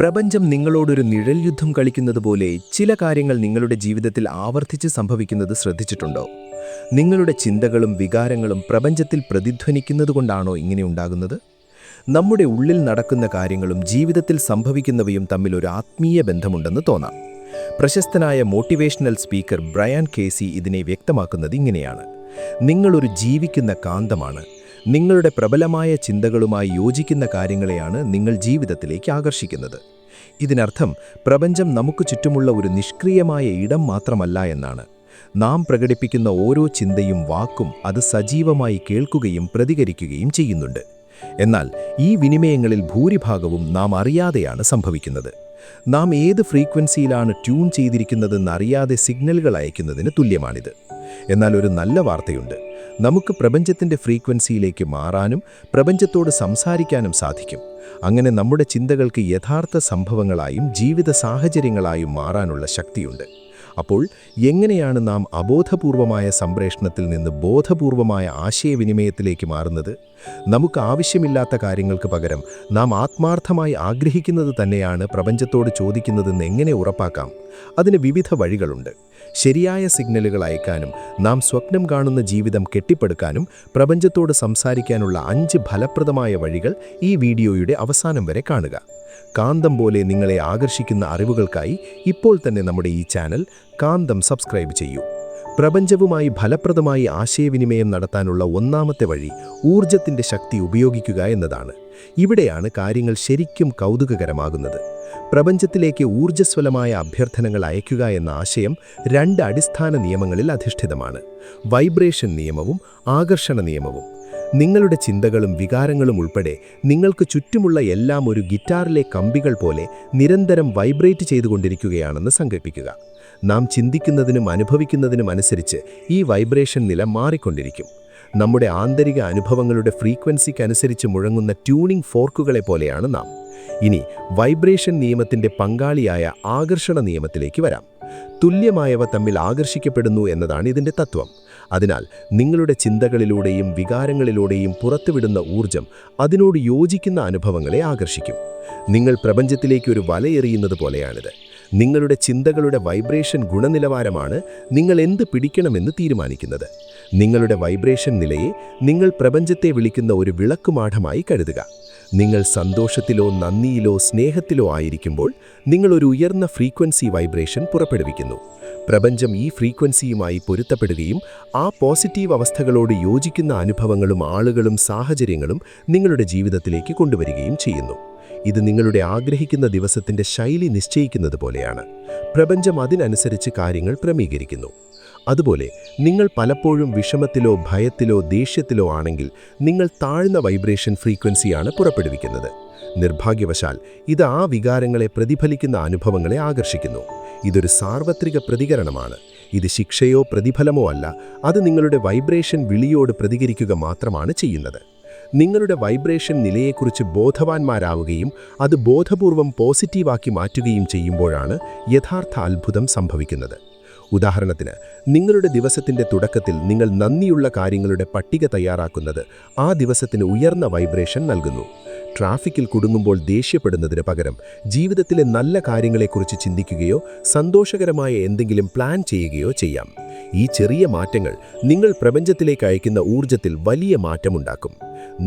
പ്രപഞ്ചം നിങ്ങളോടൊരു നിഴൽ യുദ്ധം കളിക്കുന്നത് പോലെ ചില കാര്യങ്ങൾ നിങ്ങളുടെ ജീവിതത്തിൽ ആവർത്തിച്ച് സംഭവിക്കുന്നത് ശ്രദ്ധിച്ചിട്ടുണ്ടോ? നിങ്ങളുടെ ചിന്തകളും വികാരങ്ങളും പ്രപഞ്ചത്തിൽ പ്രതിധ്വനിക്കുന്നതുകൊണ്ടാണോ ഇങ്ങനെ ഉണ്ടാകുന്നത്? നമ്മുടെ ഉള്ളിൽ നടക്കുന്ന കാര്യങ്ങളും ജീവിതത്തിൽ സംഭവിക്കുന്നവയും തമ്മിൽ ഒരു ആത്മീയ ബന്ധമുണ്ടെന്ന് തോന്നാം. പ്രശസ്തനായ മോട്ടിവേഷണൽ സ്പീക്കർ ബ്രയാൻ കേസി ഇതിനെ വ്യക്തമാക്കുന്നത് ഇങ്ങനെയാണ്: നിങ്ങളൊരു ജീവിക്കുന്ന കാന്തമാണ്. നിങ്ങളുടെ പ്രബലമായ ചിന്തകളുമായി യോജിക്കുന്ന കാര്യങ്ങളെയാണ് നിങ്ങൾ ജീവിതത്തിലേക്ക് ആകർഷിക്കുന്നത്. ഇതിനർത്ഥം പ്രപഞ്ചം നമുക്ക് ചുറ്റുമുള്ള ഒരു നിഷ്ക്രിയമായ ഇടം മാത്രമല്ല എന്നാണ്. നാം പ്രകടിപ്പിക്കുന്ന ഓരോ ചിന്തയും വാക്കും അത് സജീവമായി കേൾക്കുകയും പ്രതികരിക്കുകയും ചെയ്യുന്നുണ്ട്. എന്നാൽ ഈ വിനിമയങ്ങളിൽ ഭൂരിഭാഗവും നാം അറിയാതെയാണ് സംഭവിക്കുന്നത്. നാം ഏത് ഫ്രീക്വൻസിയിലാണ് ട്യൂൺ ചെയ്തിരിക്കുന്നതെന്നറിയാതെ സിഗ്നലുകൾ അയക്കുന്നതിന് തുല്യമാണിത്. എന്നാൽ ഒരു നല്ല വാർത്തയുണ്ട്. നമുക്ക് പ്രപഞ്ചത്തിൻ്റെ ഫ്രീക്വൻസിയിലേക്ക് മാറാനും പ്രപഞ്ചത്തോട് സംസാരിക്കാനും സാധിക്കും. അങ്ങനെ നമ്മുടെ ചിന്തകൾക്ക് യഥാർത്ഥ സംഭവങ്ങളായും ജീവിത സാഹചര്യങ്ങളായും മാറാനുള്ള ശക്തിയുണ്ട്. അപ്പോൾ എങ്ങനെയാണ് നാം അബോധപൂർവമായ സംപ്രേഷണത്തിൽ നിന്ന് ബോധപൂർവമായ ആശയവിനിമയത്തിലേക്ക് മാറുന്നത്? നമുക്ക് ആവശ്യമില്ലാത്ത കാര്യങ്ങൾക്ക് പകരം നാം ആത്മാർത്ഥമായി ആഗ്രഹിക്കുന്നത് തന്നെയാണ് പ്രപഞ്ചത്തോട് ചോദിക്കുന്നതെന്ന് എങ്ങനെ ഉറപ്പാക്കാം? അതിന് വിവിധ വഴികളുണ്ട്. ശരിയായ സിഗ്നലുകൾ അയക്കാനും നാം സ്വപ്നം കാണുന്ന ജീവിതം കെട്ടിപ്പടുക്കാനും പ്രപഞ്ചത്തോട് സംസാരിക്കാനുള്ള 5 ഫലപ്രദമായ വഴികൾ ഈ വീഡിയോയുടെ അവസാനം വരെ കാണുക. കാന്തം പോലെ നിങ്ങളെ ആകർഷിക്കുന്ന അറിവുകൾക്കായി ഇപ്പോൾ തന്നെ നമ്മുടെ ഈ ചാനൽ കാന്തം സബ്സ്ക്രൈബ് ചെയ്യൂ. പ്രപഞ്ചവുമായി ഫലപ്രദമായി ആശയവിനിമയം നടത്താനുള്ള ഒന്നാമത്തെ വഴി ഊർജത്തിൻ്റെ ശക്തി ഉപയോഗിക്കുക എന്നതാണ്. ഇവിടെയാണ് കാര്യങ്ങൾ ശരിക്കും കൗതുകകരമാകുന്നത്. പ്രപഞ്ചത്തിലേക്ക് ഊർജ്ജസ്വലമായ അഭ്യർത്ഥനകൾ അയയ്ക്കുക എന്ന ആശയം 2 അടിസ്ഥാന നിയമങ്ങളിൽ അധിഷ്ഠിതമാണ്: വൈബ്രേഷൻ നിയമവും ആകർഷണ നിയമവും. നിങ്ങളുടെ ചിന്തകളും വികാരങ്ങളും ഉൾപ്പെടെ നിങ്ങൾക്ക് ചുറ്റുമുള്ള എല്ലാം ഒരു ഗിറ്റാറിലെ കമ്പികൾ പോലെ നിരന്തരം വൈബ്രേറ്റ് ചെയ്തുകൊണ്ടിരിക്കുകയാണെന്ന് സങ്കൽപ്പിക്കുക. നാം ചിന്തിക്കുന്നതിനും അനുഭവിക്കുന്നതിനും അനുസരിച്ച് ഈ വൈബ്രേഷൻ നില മാറിക്കൊണ്ടിരിക്കും. നമ്മുടെ ആന്തരിക അനുഭവങ്ങളുടെ ഫ്രീക്വൻസിക്കനുസരിച്ച് മുഴങ്ങുന്ന ട്യൂണിംഗ് ഫോർക്കുകളെ പോലെയാണ് നാം. ഇനി വൈബ്രേഷൻ നിയമത്തിൻ്റെ പങ്കാളിയായ ആകർഷണ നിയമത്തിലേക്ക് വരാം. തുല്യമായവ തമ്മിൽ ആകർഷിക്കപ്പെടുന്നു എന്നതാണ് ഇതിൻ്റെ തത്വം. അതിനാൽ നിങ്ങളുടെ ചിന്തകളിലൂടെയും വികാരങ്ങളിലൂടെയും പുറത്തുവിടുന്ന ഊർജം അതിനോട് യോജിക്കുന്ന അനുഭവങ്ങളെ ആകർഷിക്കും. നിങ്ങൾ പ്രപഞ്ചത്തിലേക്ക് ഒരു വലയെറിയുന്നത് പോലെയാണിത്. നിങ്ങളുടെ ചിന്തകളുടെ വൈബ്രേഷൻ ഗുണനിലവാരമാണ് നിങ്ങൾ എന്ത് പിടിക്കണമെന്ന് തീരുമാനിക്കുന്നത്. നിങ്ങളുടെ വൈബ്രേഷൻ നിലയെ നിങ്ങൾ പ്രപഞ്ചത്തെ വിളിക്കുന്ന ഒരു വിളക്കുമാഠമായി കരുതുക. നിങ്ങൾ സന്തോഷത്തിലോ നന്ദിയിലോ സ്നേഹത്തിലോ ആയിരിക്കുമ്പോൾ നിങ്ങൾ ഒരു ഉയർന്ന ഫ്രീക്വൻസി വൈബ്രേഷൻ പുറപ്പെടുവിക്കുന്നു. പ്രപഞ്ചം ഈ ഫ്രീക്വൻസിയുമായി പൊരുത്തപ്പെടുകയും ആ പോസിറ്റീവ് അവസ്ഥകളോട് യോജിക്കുന്ന അനുഭവങ്ങളും ആളുകളും സാഹചര്യങ്ങളും നിങ്ങളുടെ ജീവിതത്തിലേക്ക് കൊണ്ടുവരികയും ചെയ്യുന്നു. ഇത് നിങ്ങളുടെ ആഗ്രഹിക്കുന്ന ദിവസത്തിൻ്റെ ശൈലി നിശ്ചയിക്കുന്നത് പോലെയാണ്. പ്രപഞ്ചം അതിനനുസരിച്ച് കാര്യങ്ങൾ ക്രമീകരിക്കുന്നു. അതുപോലെ നിങ്ങൾ പലപ്പോഴും വിഷമത്തിലോ ഭയത്തിലോ ദേഷ്യത്തിലോ ആണെങ്കിൽ നിങ്ങൾ താഴ്ന്ന വൈബ്രേഷൻ ഫ്രീക്വൻസിയാണ് പുറപ്പെടുവിക്കുന്നത്. നിർഭാഗ്യവശാൽ ഇത് ആ വികാരങ്ങളെ പ്രതിഫലിക്കുന്ന അനുഭവങ്ങളെ ആകർഷിക്കുന്നു. ഇതൊരു സാർവത്രിക പ്രതികരണമാണ്. ഇത് ശിക്ഷയോ പ്രതിഫലമോ അല്ല. അത് നിങ്ങളുടെ വൈബ്രേഷൻ വിളിയോട് പ്രതികരിക്കുക മാത്രമാണ് ചെയ്യുന്നത്. നിങ്ങളുടെ വൈബ്രേഷൻ നിലയെക്കുറിച്ച് ബോധവാന്മാരാവുകയും അത് ബോധപൂർവം പോസിറ്റീവാക്കി മാറ്റുകയും ചെയ്യുമ്പോഴാണ് യഥാർത്ഥ അത്ഭുതം സംഭവിക്കുന്നത്. ഉദാഹരണത്തിന്, നിങ്ങളുടെ ദിവസത്തിൻ്റെ തുടക്കത്തിൽ നിങ്ങൾ നന്ദിയുള്ള കാര്യങ്ങളുടെ പട്ടിക തയ്യാറാക്കുന്നത് ആ ദിവസത്തിന് ഉയർന്ന വൈബ്രേഷൻ നൽകുന്നു. ട്രാഫിക്കിൽ കുടുങ്ങുമ്പോൾ ദേഷ്യപ്പെടുന്നതിന് പകരം ജീവിതത്തിലെ നല്ല കാര്യങ്ങളെക്കുറിച്ച് ചിന്തിക്കുകയോ സന്തോഷകരമായ എന്തെങ്കിലും പ്ലാൻ ചെയ്യുകയോ ചെയ്യാം. ഈ ചെറിയ മാറ്റങ്ങൾ നിങ്ങൾ പ്രപഞ്ചത്തിലേക്ക് അയക്കുന്ന ഊർജത്തിൽ വലിയ മാറ്റമുണ്ടാക്കും.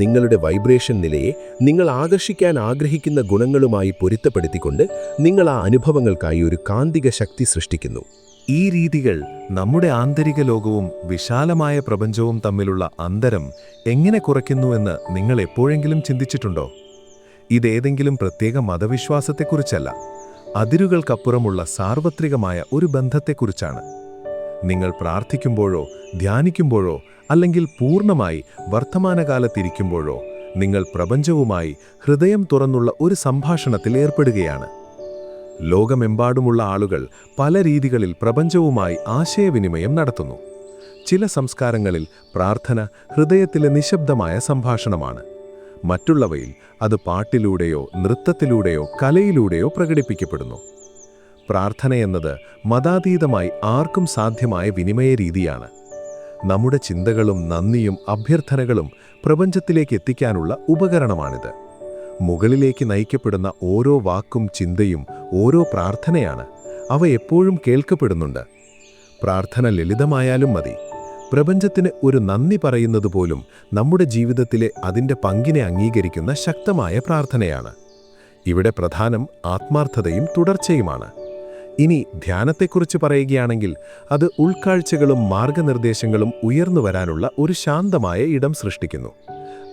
നിങ്ങളുടെ വൈബ്രേഷൻ നിലയെ നിങ്ങൾ ആകർഷിക്കാൻ ആഗ്രഹിക്കുന്ന ഗുണങ്ങളുമായി പൊരുത്തപ്പെടുത്തിക്കൊണ്ട് നിങ്ങൾ ആ അനുഭവങ്ങൾക്കായി ഒരു കാന്തിക ശക്തി സൃഷ്ടിക്കുന്നു. ഈ രീതികൾ നമ്മുടെ ആന്തരിക ലോകവും വിശാലമായ പ്രപഞ്ചവും തമ്മിലുള്ള അന്തരം എങ്ങനെ കുറയ്ക്കുന്നുവെന്ന് നിങ്ങൾ എപ്പോഴെങ്കിലും ചിന്തിച്ചിട്ടുണ്ടോ? ഇതേതെങ്കിലും പ്രത്യേക മതവിശ്വാസത്തെക്കുറിച്ചല്ല, അതിരുകൾക്കപ്പുറമുള്ള സാർവത്രികമായ ഒരു ബന്ധത്തെക്കുറിച്ചാണ്. നിങ്ങൾ പ്രാർത്ഥിക്കുമ്പോഴോ ധ്യാനിക്കുമ്പോഴോ അല്ലെങ്കിൽ പൂർണ്ണമായി വർത്തമാനകാലത്തിരിക്കുമ്പോഴോ നിങ്ങൾ പ്രപഞ്ചവുമായി ഹൃദയം തുറന്നുള്ള ഒരു സംഭാഷണത്തിൽ ഏർപ്പെടുകയാണ്. ലോകമെമ്പാടുമുള്ള ആളുകൾ പല രീതികളിൽ പ്രപഞ്ചവുമായി ആശയവിനിമയം നടത്തുന്നു. ചില സംസ്കാരങ്ങളിൽ പ്രാർത്ഥന ഹൃദയത്തിലെ നിശബ്ദമായ സംഭാഷണമാണ്. മറ്റുള്ളവയിൽ അത് പാട്ടിലൂടെയോ നൃത്തത്തിലൂടെയോ കലയിലൂടെയോ പ്രകടിപ്പിക്കപ്പെടുന്നു. പ്രാർത്ഥനയെന്നത് മതാതീതമായി ആർക്കും സാധ്യമായ വിനിമയ രീതിയാണ്. നമ്മുടെ ചിന്തകളും നന്ദിയും അഭ്യർത്ഥനകളും പ്രപഞ്ചത്തിലേക്ക് എത്തിക്കാനുള്ള ഉപകരണമാണിത്. മുകളിലേക്ക് നയിക്കപ്പെടുന്ന ഓരോ വാക്കും ചിന്തയും ഓരോ പ്രാർത്ഥനയാണ്. അവ എപ്പോഴും കേൾക്കപ്പെടുന്നുണ്ട്. പ്രാർത്ഥന ലളിതമായാലും മതി. പ്രപഞ്ചത്തിന് ഒരു നന്ദി പറയുന്നത് പോലും നമ്മുടെ ജീവിതത്തിലെ അതിൻ്റെ പങ്കിനെ അംഗീകരിക്കുന്ന ശക്തമായ പ്രാർത്ഥനയാണ്. ഇവിടെ പ്രധാനം ആത്മാർത്ഥതയും തുടർച്ചയുമാണ്. ഇനി ധ്യാനത്തെക്കുറിച്ച് പറയുകയാണെങ്കിൽ അത് ഉൾക്കാഴ്ചകളും മാർഗനിർദ്ദേശങ്ങളും ഉയർന്നു വരാനുള്ള ഒരു ശാന്തമായ ഇടം സൃഷ്ടിക്കുന്നു.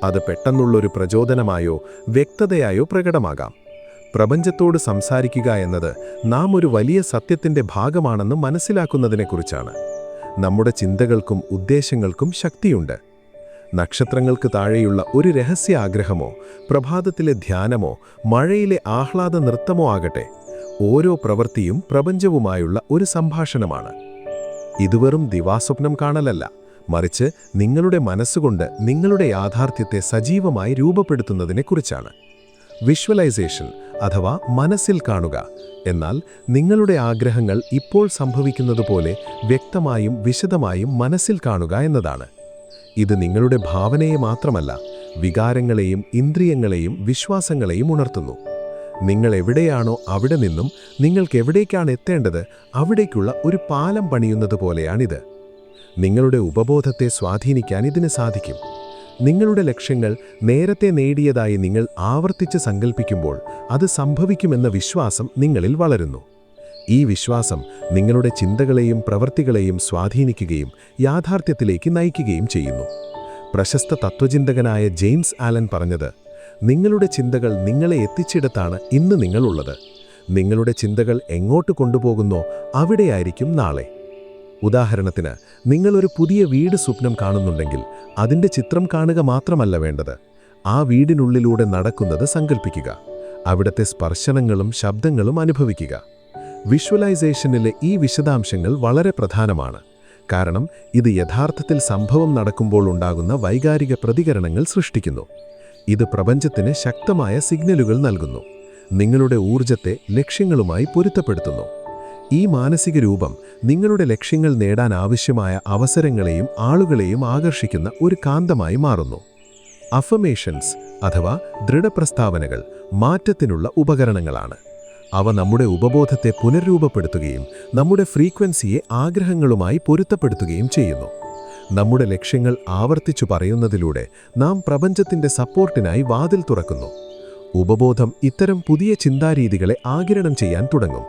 അത് പെട്ടെന്നുള്ളൊരു പ്രചോദനമായോ വ്യക്തതയായോ പ്രകടമാകാം. പ്രപഞ്ചത്തോട് സംസാരിക്കുക എന്നത് നാം ഒരു വലിയ സത്യത്തിൻ്റെ ഭാഗമാണെന്ന് മനസ്സിലാക്കുന്നതിനെക്കുറിച്ചാണ്. നമ്മുടെ ചിന്തകൾക്കും ഉദ്ദേശങ്ങൾക്കും ശക്തിയുണ്ട്. നക്ഷത്രങ്ങൾക്ക് താഴെയുള്ള ഒരു രഹസ്യ ആഗ്രഹമോ പ്രഭാതത്തിലെ ധ്യാനമോ മഴയിലെ ആഹ്ലാദ നൃത്തമോ ആകട്ടെ, ഓരോ പ്രവൃത്തിയും പ്രപഞ്ചവുമായുള്ള ഒരു സംഭാഷണമാണ്. ഇത് വെറും ദിവാസ്വപ്നം കാണലല്ല, മറിച്ച് നിങ്ങളുടെ മനസ്സുകൊണ്ട് നിങ്ങളുടെ യാഥാർത്ഥ്യത്തെ സജീവമായി രൂപപ്പെടുത്തുന്നതിനെക്കുറിച്ചാണ്. വിഷ്വലൈസേഷൻ അഥവാ മനസ്സിൽ കാണുക എന്നാൽ നിങ്ങളുടെ ആഗ്രഹങ്ങൾ ഇപ്പോൾ സംഭവിക്കുന്നതുപോലെ വ്യക്തമായും വിശദമായും മനസ്സിൽ കാണുക എന്നതാണ്. ഇത് നിങ്ങളുടെ ഭാവനയെ മാത്രമല്ല, വികാരങ്ങളെയും ഇന്ദ്രിയങ്ങളെയും വിശ്വാസങ്ങളെയും ഉണർത്തുന്നു. നിങ്ങൾ എവിടെയാണോ അവിടെ നിന്നും നിങ്ങൾക്ക് എവിടേക്കാണ് എത്തേണ്ടത് അവിടേക്കുള്ള ഒരു പാലം പണിയുന്നത് പോലെയാണിത്. നിങ്ങളുടെ ഉപബോധത്തെ സ്വാധീനിക്കാൻ ഇതിന് സാധിക്കും. നിങ്ങളുടെ ലക്ഷ്യങ്ങൾ നേരത്തെ നേടിയതായി നിങ്ങൾ ആവർത്തിച്ച് സങ്കൽപ്പിക്കുമ്പോൾ അത് സംഭവിക്കുമെന്ന വിശ്വാസം നിങ്ങളിൽ വളരുന്നു. ഈ വിശ്വാസം നിങ്ങളുടെ ചിന്തകളെയും പ്രവൃത്തികളെയും സ്വാധീനിക്കുകയും യാഥാർത്ഥ്യത്തിലേക്ക് നയിക്കുകയും ചെയ്യുന്നു. പ്രശസ്ത തത്വചിന്തകനായ ജെയിംസ് ആലൻ പറഞ്ഞത്, നിങ്ങളുടെ ചിന്തകൾ നിങ്ങളെ എത്തിച്ചിടത്താണ് ഇന്ന് നിങ്ങളുള്ളത്. നിങ്ങളുടെ ചിന്തകൾ എങ്ങോട്ട് കൊണ്ടുപോകുന്നോ അവിടെയായിരിക്കും നാളെ. ഉദാഹരണത്തിന്, നിങ്ങളൊരു പുതിയ വീട് സ്വപ്നം കാണുന്നുണ്ടെങ്കിൽ അതിൻ്റെ ചിത്രം കാണുക മാത്രമല്ല വേണ്ടത്. ആ വീടിനുള്ളിലൂടെ നടക്കുന്നത് സങ്കൽപ്പിക്കുക. അവിടുത്തെ സ്പർശനങ്ങളും ശബ്ദങ്ങളും അനുഭവിക്കുക. വിഷ്വലൈസേഷനിലെ ഈ വിശദാംശങ്ങൾ വളരെ പ്രധാനമാണ്. കാരണം ഇത് യഥാർത്ഥത്തിൽ സംഭവം നടക്കുമ്പോൾ ഉണ്ടാകുന്ന വൈകാരിക പ്രതികരണങ്ങൾ സൃഷ്ടിക്കുന്നു. ഇത് പ്രപഞ്ചത്തിന് ശക്തമായ സിഗ്നലുകൾ നൽകുന്നു. നിങ്ങളുടെ ഊർജത്തെ ലക്ഷ്യങ്ങളുമായി പൊരുത്തപ്പെടുത്തുന്നു. ഈ മാനസിക രൂപം നിങ്ങളുടെ ലക്ഷ്യങ്ങൾ നേടാൻ ആവശ്യമായ അവസരങ്ങളെയും ആളുകളെയും ആകർഷിക്കുന്ന ഒരു കാന്തമായി മാറുന്നു. അഫർമേഷൻസ് അഥവാ ദൃഢപ്രസ്താവനകൾ മാറ്റത്തിനുള്ള ഉപകരണങ്ങളാണ്. അവ നമ്മുടെ ഉപബോധത്തെ പുനർരൂപപ്പെടുത്തുകയും നമ്മുടെ ഫ്രീക്വൻസിയെ ആഗ്രഹങ്ങളുമായി പൊരുത്തപ്പെടുത്തുകയും ചെയ്യുന്നു. നമ്മുടെ ലക്ഷ്യങ്ങൾ ആവർത്തിച്ചു പറയുന്നതിലൂടെ നാം പ്രപഞ്ചത്തിൻ്റെ സപ്പോർട്ടിനായി വാതിൽ തുറക്കുന്നു. ഉപബോധം ഇത്തരം പുതിയ ചിന്താരീതികളെ ആഗിരണം ചെയ്യാൻ തുടങ്ങും.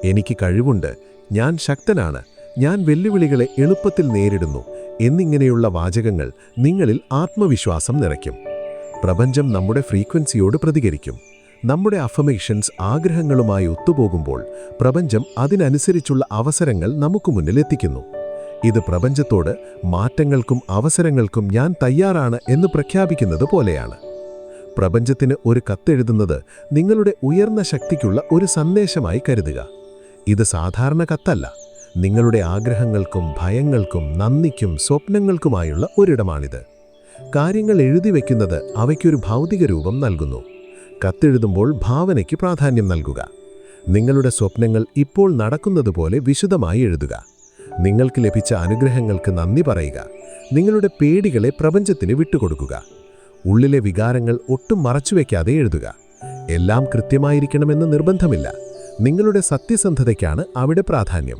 എനിക്ക് കഴിവുണ്ട്, ഞാൻ ശക്തനാണ്, ഞാൻ വെല്ലുവിളികളെ എളുപ്പത്തിൽ നേരിടുന്നു എന്നിങ്ങനെയുള്ള വാചകങ്ങൾ നിങ്ങളിൽ ആത്മവിശ്വാസം നിറയ്ക്കും. പ്രപഞ്ചം നമ്മുടെ ഫ്രീക്വൻസിയോട് പ്രതികരിക്കും. നമ്മുടെ അഫർമേഷൻസ് ആഗ്രഹങ്ങളുമായി ഒത്തുപോകുമ്പോൾ പ്രപഞ്ചം അതിനനുസരിച്ചുള്ള അവസരങ്ങൾ നമുക്ക് മുന്നിൽ എത്തിക്കുന്നു. ഇത് പ്രപഞ്ചത്തോട് മാറ്റങ്ങൾക്കും അവസരങ്ങൾക്കും ഞാൻ തയ്യാറാണ് എന്ന് പ്രഖ്യാപിക്കുന്നത് പോലെയാണ്. പ്രപഞ്ചത്തിന് ഒരു കത്തെഴുതുന്നത് നിങ്ങളുടെ ഉയർന്ന ശക്തിക്കുള്ള ഒരു സന്ദേശമായി കരുതുക. ഇത് സാധാരണ കത്തല്ല, നിങ്ങളുടെ ആഗ്രഹങ്ങൾക്കും ഭയങ്ങൾക്കും നന്ദിക്കും സ്വപ്നങ്ങൾക്കുമായുള്ള ഒരിടമാണിത്. കാര്യങ്ങൾ എഴുതി വയ്ക്കുന്നത് അവയ്ക്കൊരു ഭൗതിക രൂപം നൽകുന്നു. കത്തെഴുതുമ്പോൾ ഭാവനയ്ക്ക് പ്രാധാന്യം നൽകുക. നിങ്ങളുടെ സ്വപ്നങ്ങൾ ഇപ്പോൾ നടക്കുന്നതുപോലെ വിശദമായി എഴുതുക. നിങ്ങൾക്ക് ലഭിച്ച അനുഗ്രഹങ്ങൾക്ക് നന്ദി പറയുക. നിങ്ങളുടെ പേടികളെ പ്രപഞ്ചത്തിന് വിട്ടുകൊടുക്കുക. ഉള്ളിലെ വികാരങ്ങൾ ഒട്ടും മറച്ചുവെക്കാതെ എഴുതുക. എല്ലാം കൃത്യമായിരിക്കണമെന്ന് നിർബന്ധമില്ല. നിങ്ങളുടെ സത്യസന്ധതയ്ക്കാണ് അവിടെ പ്രാധാന്യം.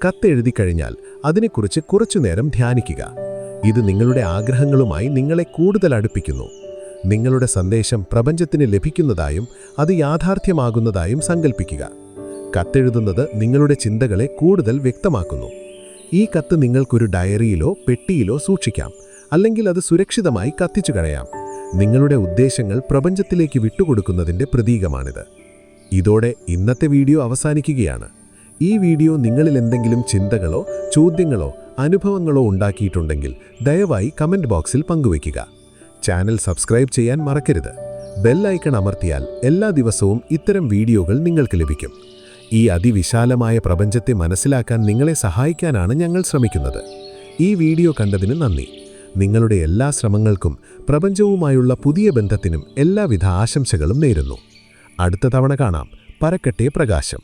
കത്തെഴുതി കഴിഞ്ഞാൽ അതിനെക്കുറിച്ച് കുറച്ചുനേരം ധ്യാനിക്കുക. ഇത് നിങ്ങളുടെ ആഗ്രഹങ്ങളുമായി നിങ്ങളെ കൂടുതൽ അടുപ്പിക്കുന്നു. നിങ്ങളുടെ സന്ദേശം പ്രപഞ്ചത്തിന് ലഭിക്കുന്നതായും അത് യാഥാർത്ഥ്യമാകുന്നതായും സങ്കൽപ്പിക്കുക. കത്തെഴുതുന്നത് നിങ്ങളുടെ ചിന്തകളെ കൂടുതൽ വ്യക്തമാക്കുന്നു. ഈ കത്ത് നിങ്ങൾക്കൊരു ഡയറിയിലോ പെട്ടിയിലോ സൂക്ഷിക്കാം, അല്ലെങ്കിൽ അത് സുരക്ഷിതമായി കത്തിച്ചു കളയാം. നിങ്ങളുടെ ഉദ്ദേശങ്ങൾ പ്രപഞ്ചത്തിലേക്ക് വിട്ടുകൊടുക്കുന്നതിൻ്റെ പ്രതീകമാണിത്. ഇതോടെ ഇന്നത്തെ വീഡിയോ അവസാനിക്കുകയാണ്. ഈ വീഡിയോ നിങ്ങളിൽ എന്തെങ്കിലും ചിന്തകളോ ചോദ്യങ്ങളോ അനുഭവങ്ങളോ ഉണ്ടാക്കിയിട്ടുണ്ടെങ്കിൽ ദയവായി കമൻറ്റ് ബോക്സിൽ പങ്കുവയ്ക്കുക. ചാനൽ സബ്സ്ക്രൈബ് ചെയ്യാൻ മറക്കരുത്. ബെൽ ഐക്കൺ അമർത്തിയാൽ എല്ലാ ദിവസവും ഇത്തരം വീഡിയോകൾ നിങ്ങൾക്ക് ലഭിക്കും. ഈ അതിവിശാലമായ പ്രപഞ്ചത്തെ മനസ്സിലാക്കാൻ നിങ്ങളെ സഹായിക്കാനാണ് ഞങ്ങൾ ശ്രമിക്കുന്നത്. ഈ വീഡിയോ കണ്ടതിന് നന്ദി. നിങ്ങളുടെ എല്ലാ ശ്രമങ്ങൾക്കും പ്രപഞ്ചവുമായുള്ള പുതിയ ബന്ധത്തിനും എല്ലാവിധ ആശംസകളും നേരുന്നു. അടുത്ത തവണ കാണാം. പരക്കട്ടെ പ്രകാശം.